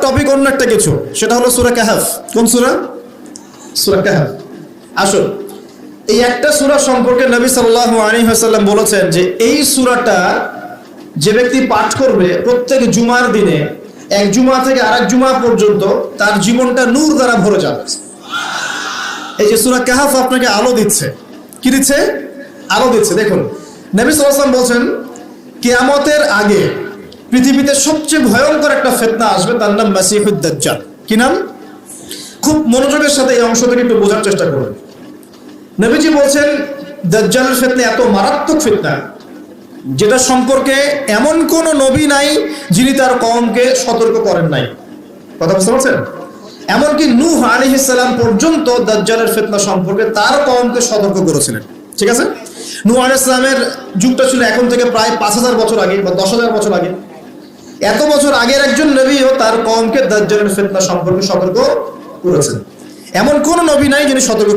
Topic অন্য একটা কিছু, সেটা হলো সূরা কাহফ। কোন সূরা? সূরা কাহফ। আসুন, এই একটা সূরা সম্পর্কে নবী সাল্লাল্লাহু আলাইহি ওয়াসাল্লাম বলেছেন যে এই সূরাটা যে ব্যক্তি পাঠ করবে প্রত্যেক জুমার দিনে, এক জুমা থেকে আরেক জুমা পর্যন্ত তার জীবনটা নূর দ্বারা ভরে যাবে। এই যে সূরা কাহফ আপনাকে আলো দিচ্ছে। কি দিচ্ছে? আলো দিচ্ছে। দেখুন, নবী সাল্লাল্লাহু আলাইহি ওয়াসাল্লাম বলছেন কিয়ামতের আগে পৃথিবীতে সবচেয়ে ভয়ঙ্কর একটা ফিতনা আসবে, তার নাম মাসিহুদ দাজ্জাল। কি নাম? খুব মনোযোগের সাথে এই অংশটাকে একটু বোঝার চেষ্টা করুন। নবীজি বলছেন দাজ্জালের ফিতনা এত মারাত্মক ফিতনা যেটা সম্পর্কে এমন কোন নবী নাই যিনি তার কওমকে সতর্ক করেন নাই। কথা বুঝতে পারছেন? এমনকি নূহ আলাইহিস সালাম পর্যন্ত দাজ্জালের ফিতনা সম্পর্কে তার কওমকে সতর্ক করেছিলেন। ঠিক আছে? নূহ আলাইহিস সালামের যুগটা ছিল এখন থেকে প্রায় 5000 বছর আগে বা 10000 বছর আগে। এত বছর আগের একজন নবীও তার কওমকে দাজ্জালের ফিতনা সম্পর্কে সতর্ক করেছেন। এমন কোন নবী নাই যিনি সতর্ক